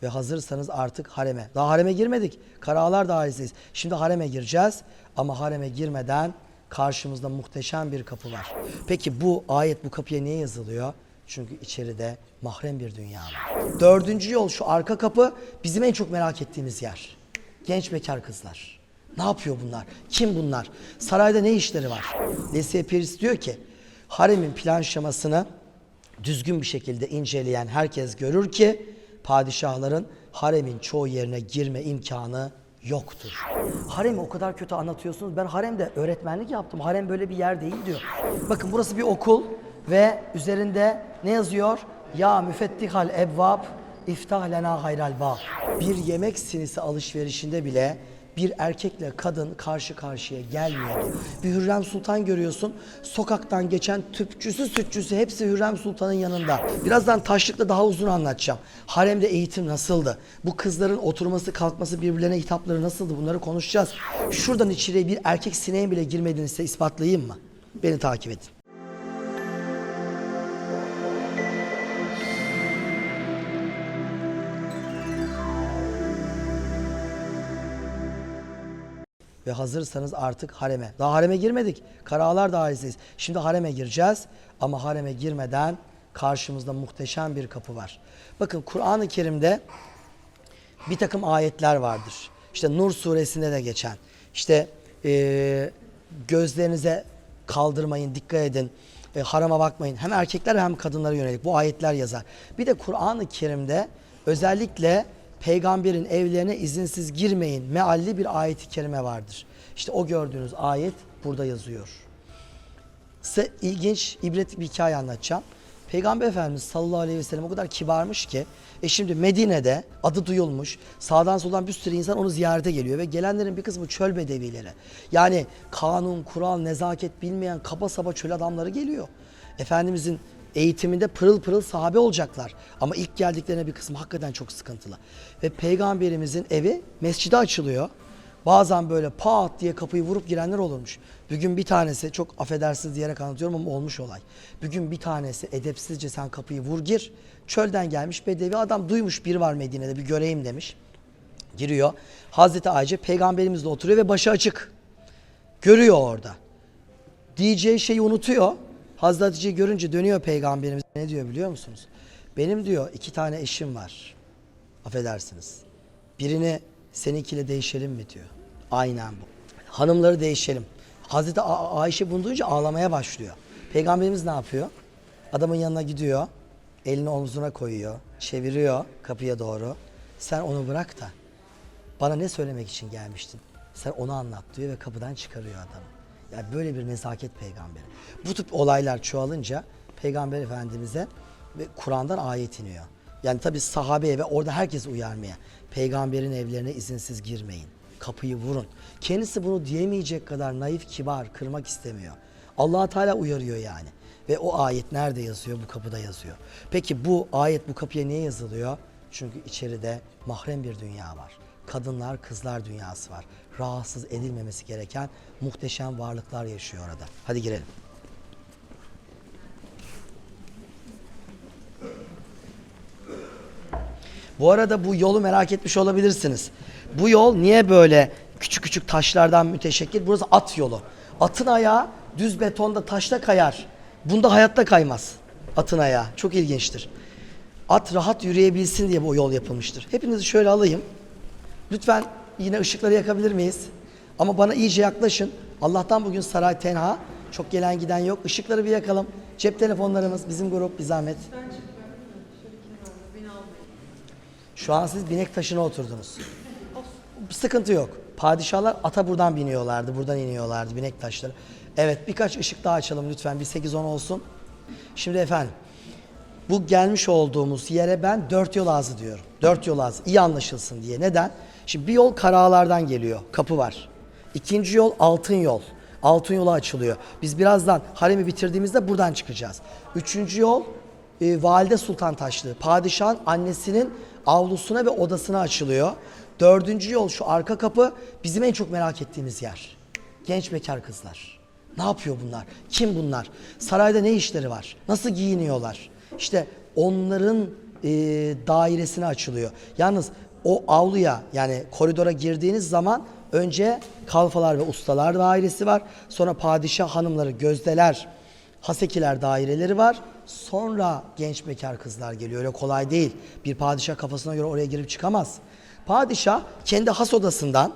Ve hazırsanız artık hareme. Daha hareme girmedik. Karaağlar dairesindeyiz. Şimdi hareme gireceğiz. Ama hareme girmeden karşımızda muhteşem bir kapı var. Peki bu ayet bu kapıya niye yazılıyor? Çünkü içeride mahrem bir dünya var. Dördüncü yol şu arka kapı, bizim en çok merak ettiğimiz yer. Genç bekar kızlar. Ne yapıyor bunlar? Kim bunlar? Sarayda ne işleri var? Lesiye Peris diyor ki, haremin plan şemasını düzgün bir şekilde inceleyen herkes görür ki padişahların haremin çoğu yerine girme imkanı yoktur. Haremi o kadar kötü anlatıyorsunuz. Ben haremde öğretmenlik yaptım. Harem böyle bir yer değil diyor. Bakın burası bir okul ve üzerinde ne yazıyor? Ya müfettihal ebvab iftah lena hayral bab. Bir yemek sinisi alışverişinde bile bir erkekle kadın karşı karşıya gelmiyordu. Bir Hürrem Sultan görüyorsun, sokaktan geçen tüpçüsü, sütçüsü hepsi Hürrem Sultan'ın yanında. Birazdan taşlıkta daha uzun anlatacağım. Haremde eğitim nasıldı? Bu kızların oturması, kalkması, birbirlerine hitapları nasıldı? Bunları konuşacağız. Şuradan içeriye bir erkek sineğin bile girmediğini size ispatlayayım mı? Beni takip edin. Ve hazırsanız artık hareme. Daha hareme girmedik. Karaağlar dairesindeyiz. Şimdi hareme gireceğiz. Ama hareme girmeden karşımızda muhteşem bir kapı var. Bakın Kur'an-ı Kerim'de bir takım ayetler vardır. İşte Nur suresinde de geçen. İşte gözlerinize kaldırmayın, dikkat edin. Harama bakmayın. Hem erkekler hem kadınlara yönelik bu ayetler yazar. Bir de Kur'an-ı Kerim'de özellikle peygamberin evlerine izinsiz girmeyin mealli bir ayet-i kerime vardır. İşte o gördüğünüz ayet burada yazıyor. Size ilginç, ibretli bir hikaye anlatacağım. Peygamber Efendimiz sallallahu aleyhi ve sellem o kadar kibarmış ki şimdi Medine'de adı duyulmuş, sağdan soldan bir sürü insan onu ziyarete geliyor ve gelenlerin bir kısmı çöl bedevileri. Yani kanun, kural, nezaket bilmeyen kaba saba çöl adamları geliyor. Efendimizin eğitiminde pırıl pırıl sahabe olacaklar. Ama ilk geldiklerine bir kısmı hakikaten çok sıkıntılı. Ve Peygamberimizin evi mescide açılıyor. Bazen böyle pat diye kapıyı vurup girenler olurmuş. Bugün bir tanesi, çok affedersiniz diyerek anlatıyorum ama olmuş olay. Bugün bir tanesi edepsizce sen kapıyı vur gir. Çölden gelmiş bedevi adam duymuş biri var Medine'de bir göreyim demiş. Giriyor. Hazreti Ayşe peygamberimizle oturuyor ve başı açık. Görüyor orada. Diyeceği şeyi unutuyor. Hazreti Hatice'yi görünce dönüyor peygamberimiz. Ne diyor biliyor musunuz? Benim diyor 2 tane eşim var. Affedersiniz. Birini seninkiyle değişelim mi diyor. Aynen bu. Hanımları değişelim. Hazreti Ayşe bunu duyunca ağlamaya başlıyor. Peygamberimiz ne yapıyor? Adamın yanına gidiyor. Elini omzuna koyuyor. Çeviriyor kapıya doğru. Sen onu bırak da bana ne söylemek için gelmiştin? Sen onu anlat diyor ve kapıdan çıkarıyor adamı. Yani böyle bir nezaket peygamberi. Bu tip olaylar çoğalınca Peygamber Efendimiz'e ve Kur'an'dan ayet iniyor. Yani tabi sahabeye ve orada herkesi uyarmaya. Peygamberin evlerine izinsiz girmeyin. Kapıyı vurun. Kendisi bunu diyemeyecek kadar naif, kibar, kırmak istemiyor. Allah Teala uyarıyor yani. Ve o ayet nerede yazıyor? Bu kapıda yazıyor. Peki bu ayet bu kapıya niye yazılıyor? Çünkü içeride mahrem bir dünya var. Kadınlar, kızlar dünyası var. Rahatsız edilmemesi gereken muhteşem varlıklar yaşıyor orada. Hadi girelim. Bu arada bu yolu merak etmiş olabilirsiniz. Bu yol niye böyle küçük küçük taşlardan müteşekkil? Burası at yolu. Atın ayağı düz betonda taşta kayar. Bunda hayatta kaymaz atın ayağı. Çok ilginçtir. At rahat yürüyebilsin diye bu yol yapılmıştır. Hepinizi şöyle alayım. Lütfen yine ışıkları yakabilir miyiz? Ama bana iyice yaklaşın. Allah'tan bugün saray tenha. Çok gelen giden yok. Işıkları bir yakalım. Cep telefonlarımız, bizim grup bir zahmet. Şu an siz binek taşına oturdunuz. Sıkıntı yok. Padişahlar ata buradan biniyorlardı, buradan iniyorlardı binek taşları. Evet, birkaç ışık daha açalım lütfen. Bir 8-10 olsun. Şimdi efendim, bu gelmiş olduğumuz yere ben 4 yol ağzı diyorum. 4 yol ağzı, iyi anlaşılsın diye. Neden? Şimdi bir yol Karaağlar'dan geliyor, kapı var. İkinci yol Altın Yol. Altın Yol'a açılıyor. Biz birazdan haremi bitirdiğimizde buradan çıkacağız. Üçüncü yol Valide Sultan Taşlığı. Padişahın annesinin avlusuna ve odasına açılıyor. Dördüncü yol şu arka kapı, bizim en çok merak ettiğimiz yer. Genç bekar kızlar. Ne yapıyor bunlar? Kim bunlar? Sarayda ne işleri var? Nasıl giyiniyorlar? İşte onların dairesine açılıyor. Yalnız o avluya yani koridora girdiğiniz zaman önce kalfalar ve ustalar dairesi var. Sonra padişah hanımları, gözdeler, hasekiler daireleri var. Sonra genç bekar kızlar geliyor. Öyle kolay değil. Bir padişah kafasına göre oraya girip çıkamaz. Padişah kendi has odasından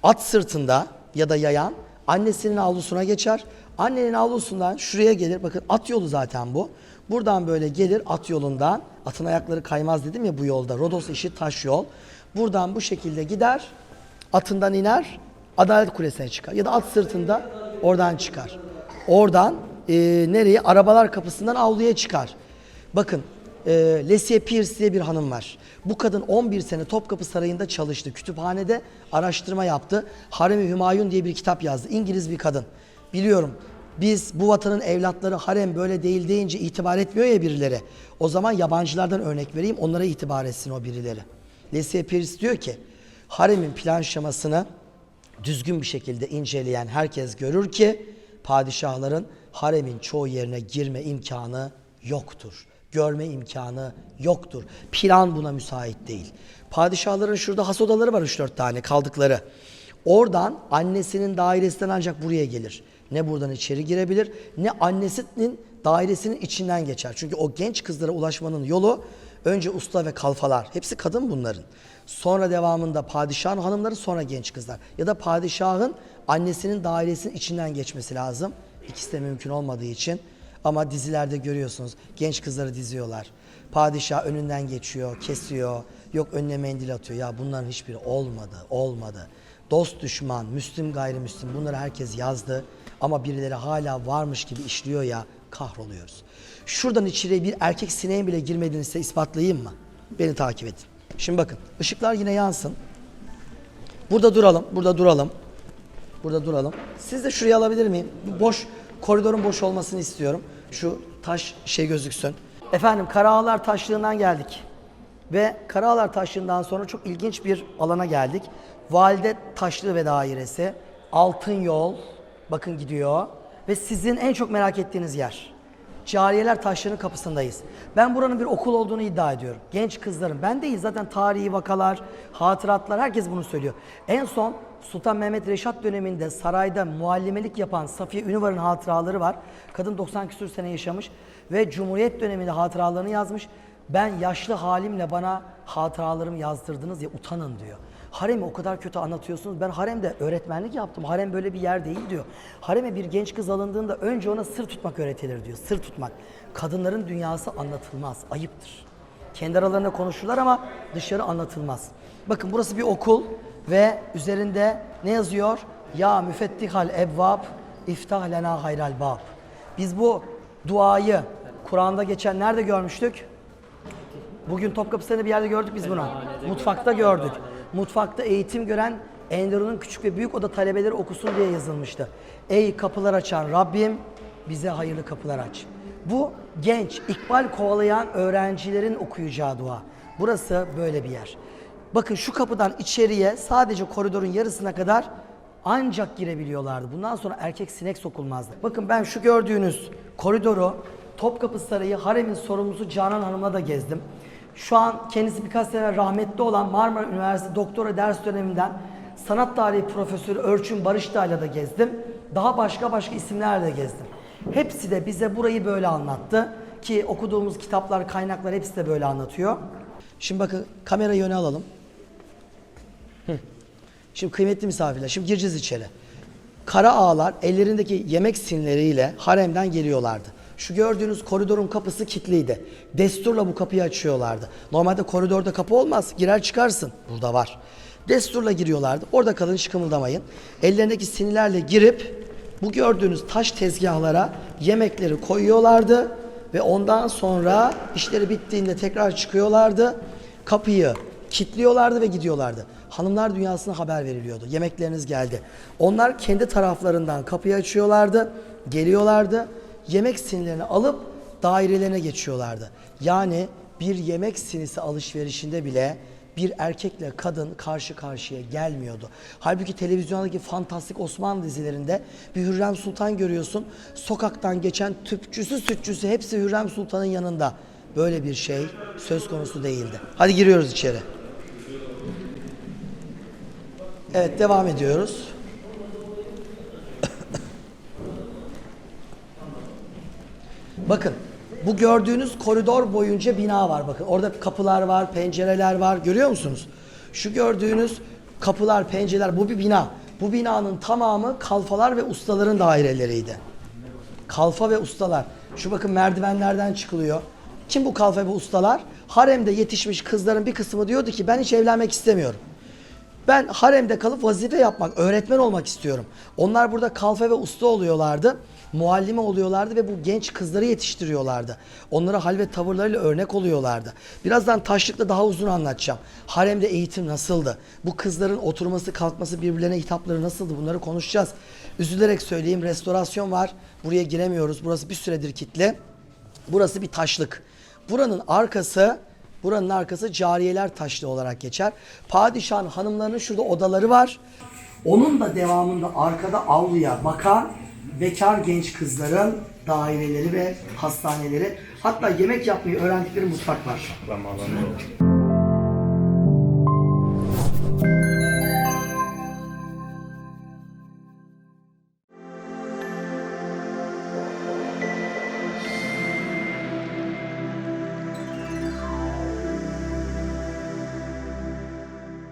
at sırtında ya da yayan annesinin avlusuna geçer. Annenin avlusundan şuraya gelir. Bakın at yolu zaten bu. Buradan böyle gelir at yolundan. Atın ayakları kaymaz dedim ya bu yolda. Rodos eşit taş yol. Buradan bu şekilde gider. Atından iner. Adalet Kulesi'ne çıkar. Ya da at sırtında oradan çıkar. Oradan nereye? Arabalar kapısından avluya çıkar. Bakın Lesiye Pierce diye bir hanım var. Bu kadın 11 sene Topkapı Sarayı'nda çalıştı. Kütüphanede araştırma yaptı. Harem-i Hümayun diye bir kitap yazdı. İngiliz bir kadın. Biliyorum biz bu vatanın evlatları harem böyle değil deyince itibar etmiyor ya birileri. O zaman yabancılardan örnek vereyim, onlara itibar etsin o birileri. Lesiye Pierce diyor ki haremin plan şemasını düzgün bir şekilde inceleyen herkes görür ki padişahların haremin çoğu yerine girme imkanı yoktur. Görme imkanı yoktur. Plan buna müsait değil. Padişahların şurada has odaları var 3-4 tane kaldıkları. Oradan annesinin dairesinden ancak buraya gelir. Ne buradan içeri girebilir ne annesinin dairesinin içinden geçer. Çünkü o genç kızlara ulaşmanın yolu önce usta ve kalfalar. Hepsi kadın bunların. Sonra devamında padişahın hanımları, sonra genç kızlar. Ya da padişahın annesinin dairesinin içinden geçmesi lazım. İkisi de mümkün olmadığı için. Ama dizilerde görüyorsunuz genç kızları diziyorlar. Padişah önünden geçiyor, kesiyor. Yok önüne mendil atıyor. Ya bunların hiçbiri olmadı. Dost düşman, Müslüm gayrimüslim bunları herkes yazdı. Ama birileri hala varmış gibi işliyor ya, kahroluyoruz. Şuradan içeriye bir erkek sineğin bile girmediğini size ispatlayayım mı? Beni takip edin. Şimdi bakın ışıklar yine yansın. Burada duralım. Siz de şuraya alabilir miyim? Boş, koridorun boş olmasını istiyorum. Şu taş gözüksün. Efendim Karaağlar Taşlığı'ndan geldik. Ve Karaağlar Taşlığı'ndan sonra çok ilginç bir alana geldik. Valide Taşlığı ve Dairesi. Altın Yol. Bakın gidiyor. Ve sizin en çok merak ettiğiniz yer. Cariyeler Taşlığı'nın kapısındayız. Ben buranın bir okul olduğunu iddia ediyorum. Genç kızların, ben değil zaten tarihi vakalar, hatıratlar herkes bunu söylüyor. En son Sultan Mehmet Reşat döneminde sarayda muallimelik yapan Safiye Ünüvar'ın hatıraları var. Kadın 90 küsur sene yaşamış ve Cumhuriyet döneminde hatıralarını yazmış. Ben yaşlı halimle bana hatıralarımı yazdırdınız ya utanın diyor. Haremi o kadar kötü anlatıyorsunuz. Ben haremde öğretmenlik yaptım. Harem böyle bir yer değil diyor. Hareme bir genç kız alındığında önce ona sır tutmak öğretilir diyor. Sır tutmak. Kadınların dünyası anlatılmaz. Ayıptır. Kendi aralarında konuşurlar ama dışarı anlatılmaz. Bakın burası bir okul ve üzerinde ne yazıyor? Ya müfettihal evvab iftah lena hayral bab. Biz bu duayı Kur'an'da geçen nerede görmüştük? Bugün Topkapı Sarayı'nda bir yerde gördük biz bunu. Mutfakta gördük. Mutfakta eğitim gören Enderun'un küçük ve büyük oda talebeleri okusun diye yazılmıştı. Ey kapılar açan Rabbim bize hayırlı kapılar aç. Bu genç, ikbal kovalayan öğrencilerin okuyacağı dua. Burası böyle bir yer. Bakın şu kapıdan içeriye sadece koridorun yarısına kadar ancak girebiliyorlardı. Bundan sonra erkek sinek sokulmazdı. Bakın ben şu gördüğünüz koridoru Topkapı Sarayı haremin sorumlusu Canan Hanım'la da gezdim. Şu an kendisi birkaç sene rahmetli olan Marmara Üniversitesi doktora ders döneminden sanat tarihi profesörü Örçün Barıştay'la da gezdim. Daha başka isimlerle de gezdim. Hepsi de bize burayı böyle anlattı ki okuduğumuz kitaplar, kaynaklar hepsi de böyle anlatıyor. Şimdi bakın kamerayı öne alalım. Şimdi kıymetli misafirler, şimdi gireceğiz içeri. Kara ağalar ellerindeki yemek sinleriyle haremden geliyorlardı. Şu gördüğünüz koridorun kapısı kilitliydi. Desturla bu kapıyı açıyorlardı. Normalde koridorda kapı olmaz. Girer çıkarsın. Burada var. Desturla giriyorlardı. Orada kalın, hiç kımıldamayın. Ellerindeki sinilerle girip bu gördüğünüz taş tezgahlara yemekleri koyuyorlardı. Ve ondan sonra işleri bittiğinde tekrar çıkıyorlardı. Kapıyı kilitliyorlardı ve gidiyorlardı. Hanımlar dünyasına haber veriliyordu. Yemekleriniz geldi. Onlar kendi taraflarından kapıyı açıyorlardı. Geliyorlardı. Yemek sinilerini alıp dairelerine geçiyorlardı. Yani bir yemek sinisi alışverişinde bile bir erkekle kadın karşı karşıya gelmiyordu. Halbuki televizyondaki fantastik Osmanlı dizilerinde bir Hürrem Sultan görüyorsun. Sokaktan geçen tüpçüsü, sütçüsü hepsi Hürrem Sultan'ın yanında. böyle bir şey söz konusu değildi. Hadi giriyoruz içeri. Evet, devam ediyoruz. Bakın, bu gördüğünüz koridor boyunca bina var. Bakın orada kapılar var, pencereler var. Görüyor musunuz? Şu gördüğünüz kapılar, pencereler, bu bir bina. Bu binanın tamamı kalfalar ve ustaların daireleriydi. Kalfa ve ustalar. Şu bakın merdivenlerden çıkılıyor. Kim bu kalfa ve ustalar? Haremde yetişmiş kızların bir kısmı diyordu ki ben hiç evlenmek istemiyorum. Ben haremde kalıp vazife yapmak, öğretmen olmak istiyorum. Onlar burada kalfa ve usta oluyorlardı. Muallime oluyorlardı ve bu genç kızları yetiştiriyorlardı. Onlara hal ve tavırlarıyla örnek oluyorlardı. Birazdan taşlıkta daha uzun anlatacağım. Haremde eğitim nasıldı? Bu kızların oturması, kalkması, birbirlerine hitapları nasıldı? Bunları konuşacağız. Üzülerek söyleyeyim, restorasyon var. Buraya giremiyoruz. Burası bir süredir kilitli. Burası bir taşlık. Buranın arkası cariyeler taşlı olarak geçer. Padişahın hanımlarının şurada odaları var. Onun da devamında arkada avluya bakan bekar genç kızların daireleri ve hastaneleri. Hatta yemek yapmayı öğrendikleri mutfak var.